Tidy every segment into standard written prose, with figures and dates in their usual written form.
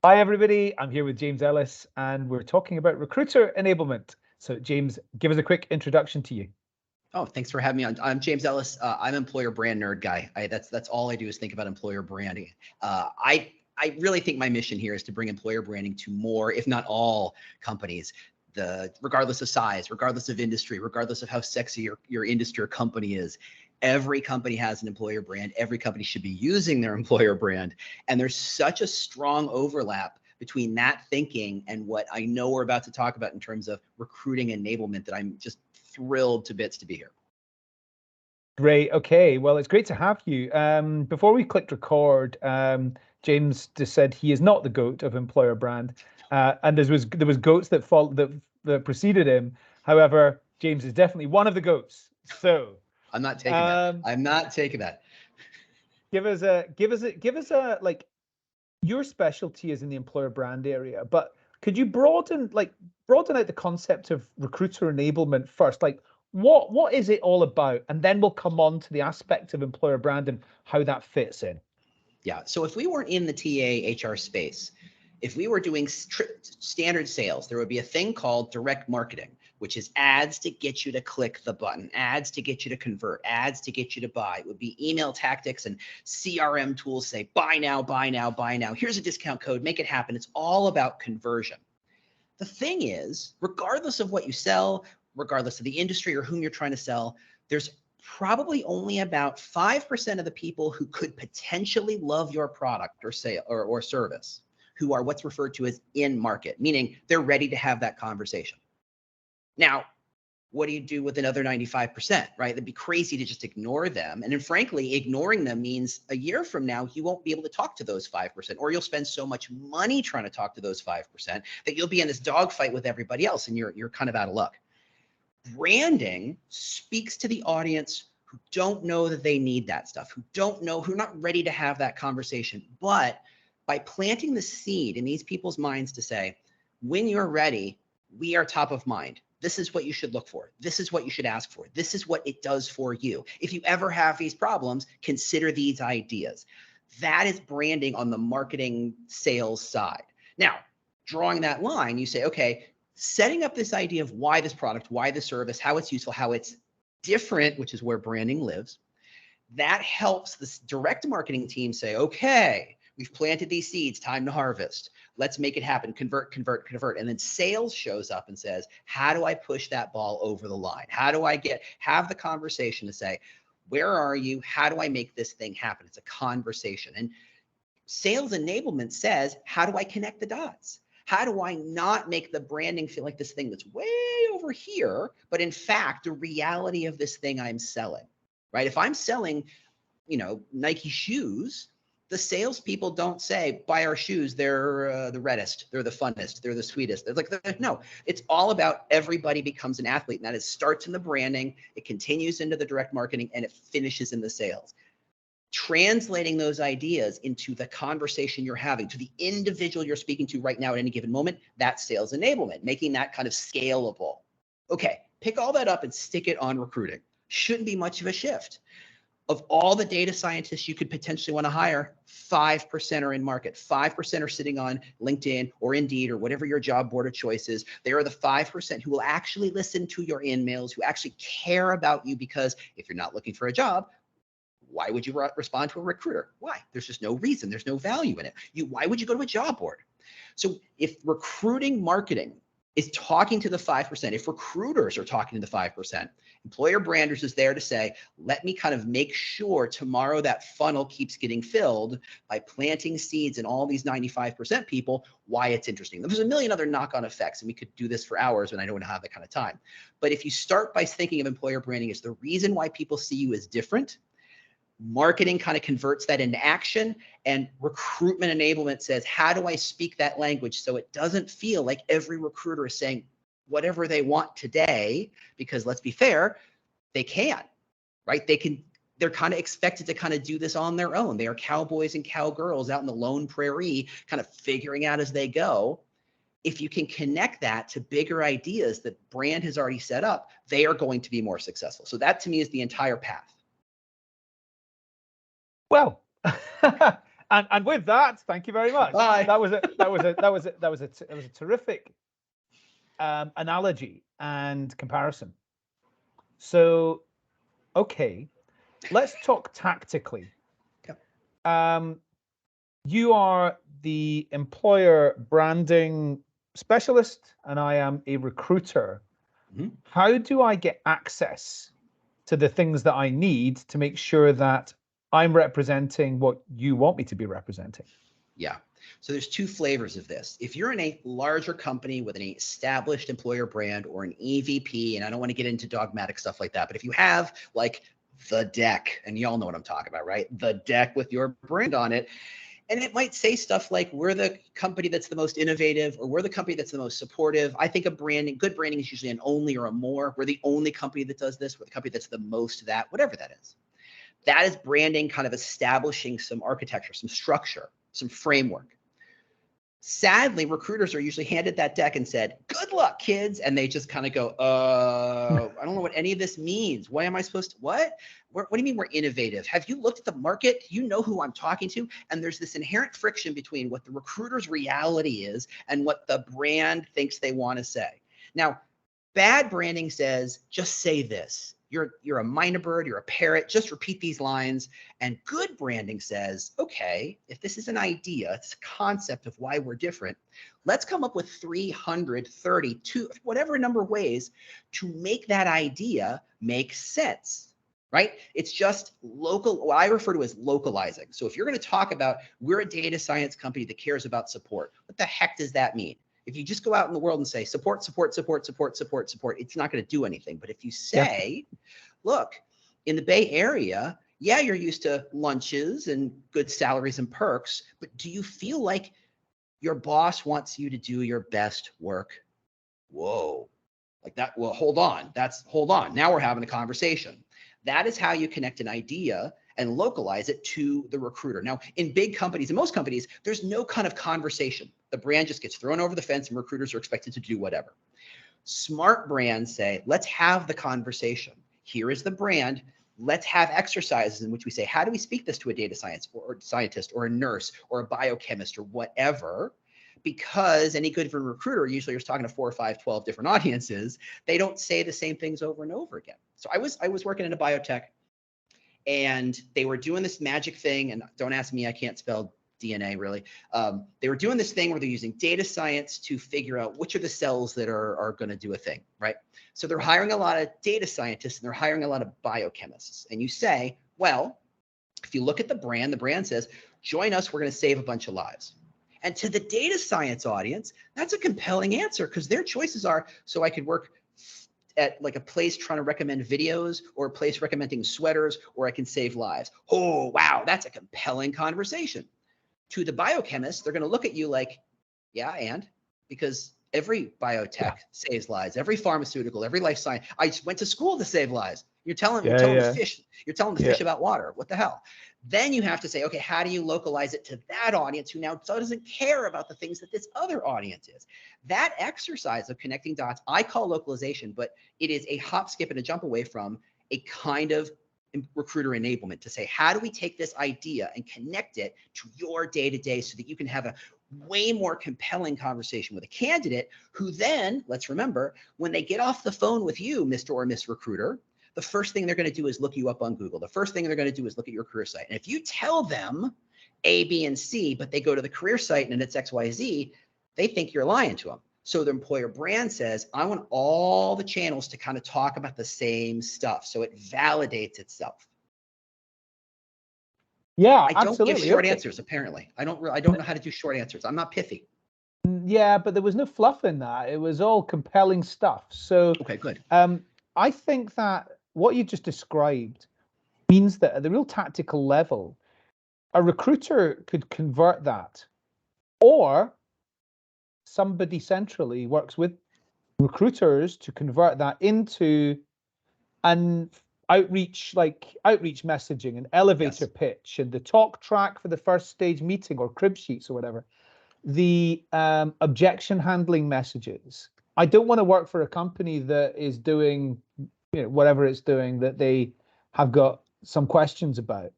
Hi, everybody. I'm here with James Ellis, and we're talking about recruiter enablement. So, James, give us a quick introduction to you. Oh, thanks for having me on. I'm James Ellis. I'm employer brand nerd guy. That's all I do is think about employer branding. I really think my mission here is to bring employer branding to more, if not all, companies. Regardless of size, regardless of industry, regardless of how sexy your industry or company is, every company has an employer brand. Every company should be using their employer brand, and there's such a strong overlap between that thinking and what I know we're about to talk about in terms of recruiting enablement that I'm just thrilled to bits to be here. Great. Okay. Well, it's great to have you. Before we clicked record, James just said he is not the goat of employer brand, and there was goats that that preceded him. However, James is definitely one of the goats. So, I'm not taking that. I'm not taking that. give us a like your specialty is in the employer brand area, but could you broaden out the concept of recruiter enablement first? Like what is it all about? And then we'll come on to the aspect of employer brand and how that fits in. Yeah. So if we weren't in the TA HR space, if we were doing standard sales, there would be a thing called direct marketing, which is ads to get you to click the button, ads to get you to convert, ads to get you to buy. It would be email tactics and CRM tools say, buy now, buy now, buy now. Here's a discount code, make it happen. It's all about conversion. The thing is, regardless of what you sell, regardless of the industry or whom you're trying to sell, there's probably only about 5% of the people who could potentially love your product or sale or service, who are what's referred to as in market, meaning they're ready to have that conversation. Now, what do you do with another 95%, right? It'd be crazy to just ignore them. And then frankly, ignoring them means a year from now, you won't be able to talk to those 5%, or you'll spend so much money trying to talk to those 5% that you'll be in this dogfight with everybody else and you're kind of out of luck. Branding speaks to the audience who don't know that they need that stuff, who are not ready to have that conversation. But by planting the seed in these people's minds to say, when you're ready, we are top of mind. This is what you should look for. This is what you should ask for. This is what it does for you. If you ever have these problems, consider these ideas. That is branding on the marketing sales side. Now, drawing that line, you say, okay, setting up this idea of why this product, why the service, how it's useful, how it's different, which is where branding lives, that helps this direct marketing team say, okay, we've planted these seeds, time to harvest. Let's make it happen, convert, convert, convert. And then sales shows up and says, how do I push that ball over the line? How do I have the conversation to say, where are you? How do I make this thing happen? It's a conversation. And sales enablement says, how do I connect the dots? How do I not make the branding feel like this thing that's way over here, but in fact, the reality of this thing I'm selling, right? If I'm selling, Nike shoes, the salespeople don't say, buy our shoes. They're the reddest, they're the funnest, they're the sweetest. They're like, no, it's all about everybody becomes an athlete. And that is starts in the branding, it continues into the direct marketing, and it finishes in the sales. Translating those ideas into the conversation you're having, to the individual you're speaking to right now at any given moment, that's sales enablement, making that kind of scalable. Okay, pick all that up and stick it on recruiting. Shouldn't be much of a shift. Of all the data scientists you could potentially want to hire, 5% are in market. 5% are sitting on LinkedIn or Indeed or whatever your job board of choice is. They are the 5% who will actually listen to your emails, who actually care about you, because if you're not looking for a job, why would you respond to a recruiter? Why? There's just no reason. There's no value in it. Why would you go to a job board? So if recruiting marketing is talking to the 5%, if recruiters are talking to the 5%, employer branders is there to say, let me kind of make sure tomorrow that funnel keeps getting filled by planting seeds in all these 95% people, why it's interesting. There's a million other knock-on effects, and we could do this for hours, and I don't have that kind of time. But if you start by thinking of employer branding as the reason why people see you as different, marketing kind of converts that into action, and recruitment enablement says, how do I speak that language so it doesn't feel like every recruiter is saying whatever they want today? Because let's be fair, they can't, right? They're kind of expected to kind of do this on their own. They are cowboys and cowgirls out in the lone prairie, kind of figuring out as they go. If you can connect that to bigger ideas that brand has already set up, they are going to be more successful. So that to me is the entire path. Well, And with that, thank you very much. Bye. That was a terrific analogy and comparison. So, okay, let's talk tactically. Yep. You are the employer branding specialist, and I am a recruiter. Mm-hmm. How do I get access to the things that I need to make sure that I'm representing what you want me to be representing? Yeah. So there's two flavors of this. If you're in a larger company with an established employer brand or an EVP, and I don't want to get into dogmatic stuff like that, but if you have like the deck, and y'all know what I'm talking about, right? The deck with your brand on it. And it might say stuff like, we're the company that's the most innovative, or we're the company that's the most supportive. I think good branding is usually an only or a more. We're the only company that does this. We're the company that's the most that, whatever that is. That is branding kind of establishing some architecture, some structure, some framework. Sadly, recruiters are usually handed that deck and said, good luck, kids. And they just kind of go, I don't know what any of this means. Why am I supposed to, what? What do you mean we're innovative? Have you looked at the market? You know who I'm talking to? And there's this inherent friction between what the recruiter's reality is and what the brand thinks they want to say. Now, bad branding says, just say this. You're a minor bird, you're a parrot, just repeat these lines. And good branding says, okay, if this is an idea, it's a concept of why we're different, let's come up with 332, whatever number of ways to make that idea make sense, right? It's just local, what I refer to as localizing. So if you're going to talk about, we're a data science company that cares about support, what the heck does that mean? If you just go out in the world and say support, support, support, support, support, support, it's not going to do anything. But if you say, look, in the Bay Area, yeah, you're used to lunches and good salaries and perks, but do you feel like your boss wants you to do your best work? Whoa, like that. Well, hold on. Hold on. Now we're having a conversation. That is how you connect an idea and localize it to the recruiter. Now, in big companies, in most companies, there's no kind of conversation. The brand just gets thrown over the fence and recruiters are expected to do whatever. Smart brands say, let's have the conversation. Here is the brand. Let's have exercises in which we say, how do we speak this to a data science or scientist or a nurse or a biochemist or whatever? Because any good recruiter usually is talking to 4 or 5, 12 different audiences. They don't say the same things over and over again. So I was working in a biotech, and they were doing this magic thing. And don't ask me, I can't spell DNA really. They were doing this thing where they're using data science to figure out which are the cells that are going to do a thing, right? So they're hiring a lot of data scientists and they're hiring a lot of biochemists. And you say, well, if you look at the brand says, join us, we're going to save a bunch of lives. And to the data science audience, that's a compelling answer because their choices are, so I could work at like a place trying to recommend videos or a place recommending sweaters, or I can save lives. Oh, wow, that's a compelling conversation. To the biochemist, they're going to look at you like, yeah, and because every biotech saves lives, every pharmaceutical, every life science. I went to school to save lives. You're telling the fish, you're telling the fish about water. What the hell? Then you have to say, okay, how do you localize it to that audience who now doesn't care about the things that this other audience is? That exercise of connecting dots, I call localization, but it is a hop, skip, and a jump away from a kind of recruiter enablement to say, how do we take this idea and connect it to your day-to-day so that you can have a way more compelling conversation with a candidate who then, let's remember, when they get off the phone with you, Mr. or Miss Recruiter, the first thing they're going to do is look you up on Google. The first thing they're going to do is look at your career site. And if you tell them A, B, and C, but they go to the career site and it's X, Y, Z, they think you're lying to them. So the employer brand says, I want all the channels to kind of talk about the same stuff. So it validates itself. Yeah, I don't absolutely. give short answers, apparently. I don't know how to do short answers. I'm not pithy. Yeah, but there was no fluff in that. It was all compelling stuff. So okay, good. I think that what you just described means that at the real tactical level, a recruiter could convert that, or somebody centrally works with recruiters to convert that into an outreach messaging, an elevator pitch, and the talk track for the first stage meeting, or crib sheets or whatever. The objection handling messages. I don't want to work for a company that is doing, whatever it's doing that they have got some questions about.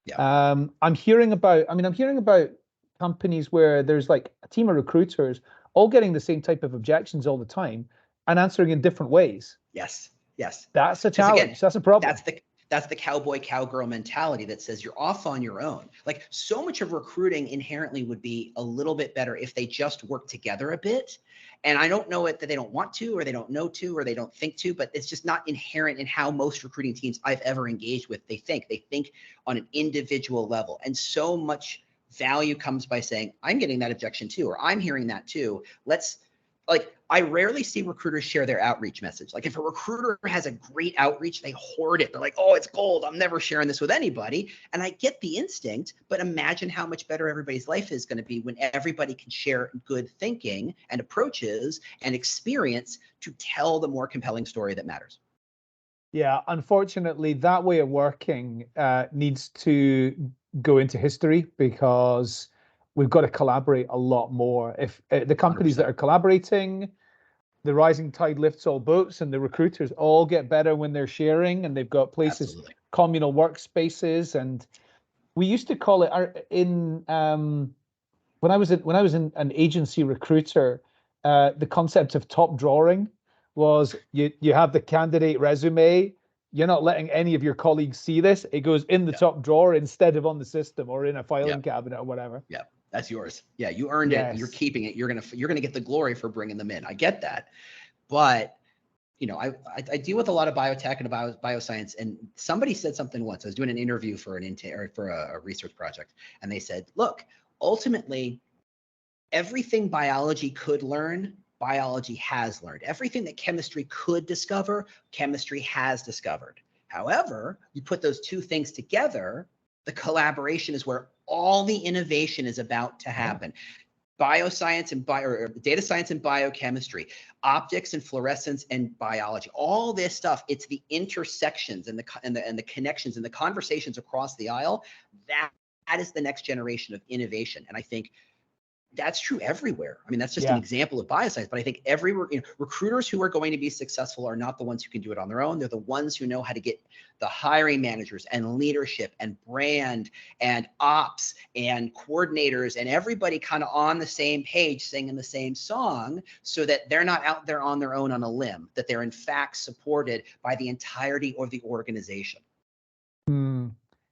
Yeah. I'm hearing about, I'm hearing about companies where there's like a team of recruiters all getting the same type of objections all the time and answering in different ways. Yes. Yes. That's a Because again, challenge. That's a problem. that's the cowboy cowgirl mentality that says you're off on your own. Like so much of recruiting inherently would be a little bit better if they just work together a bit. And I don't know it that they don't want to, or they don't know to, or they don't think to, but it's just not inherent in how most recruiting teams I've ever engaged with. They think on an individual level. And so much value comes by saying, I'm getting that objection too, or I'm hearing that too. Like I rarely see recruiters share their outreach message. Like if a recruiter has a great outreach, they hoard it. They're like, oh, it's gold. I'm never sharing this with anybody. And I get the instinct, but imagine how much better everybody's life is going to be when everybody can share good thinking and approaches and experience to tell the more compelling story that matters. Yeah, unfortunately, that way of working needs to go into history because we've got to collaborate a lot more. If the companies that 100%. are collaborating, the rising tide lifts all boats, and the recruiters all get better when they're sharing, and they've got places, Absolutely. communal workspaces, and we used to call it in when I was in an agency recruiter, the concept of top drawing was you have the candidate resume. You're not letting any of your colleagues see this. It goes in the Yeah. top drawer instead of on the system or in a Yeah. filing cabinet or whatever. Yeah. That's yours. Yeah. You earned it. You're Yes. keeping it. You're going to get the glory for bringing them in. I get that. But I deal with a lot of biotech and bioscience, and somebody said something once. I was doing an interview for a research project, and they said, "Look, ultimately, everything biology could learn, biology has learned. Everything that chemistry could discover, chemistry has discovered. However, you put those two things together, the collaboration is where all the innovation is about to happen." Bioscience and data science and biochemistry, optics and fluorescence and biology, all this stuff. It's the intersections and the connections and the conversations across the aisle. That is the next generation of innovation. And I think that's true everywhere. I mean, that's just an Yeah. example of bioscience, but I think recruiters who are going to be successful are not the ones who can do it on their own. They're the ones who know how to get the hiring managers and leadership and brand and ops and coordinators and everybody kind of on the same page, singing the same song, so that they're not out there on their own on a limb, that they're in fact supported by the entirety of the organization. Hmm.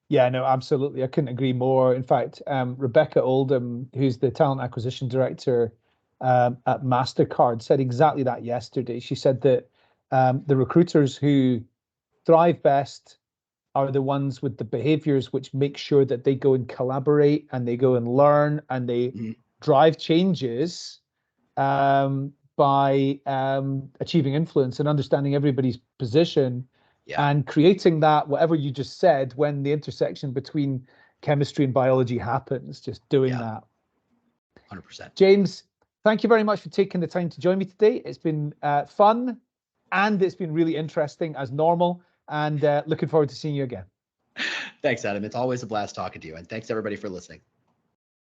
Yeah, no, absolutely. I couldn't agree more. In fact, Rebecca Oldham, who's the talent acquisition director at MasterCard, said exactly that yesterday. She said that the recruiters who thrive best are the ones with the behaviors which make sure that they go and collaborate and they go and learn and they Mhm. drive changes by achieving influence and understanding everybody's position Yeah, and creating that, whatever you just said, when the intersection between chemistry and biology happens, just doing yeah, that. 100%. James, thank you very much for taking the time to join me today. It's been fun and it's been really interesting as normal, and looking forward to seeing you again. Thanks, Adam. It's always a blast talking to you, and thanks everybody for listening.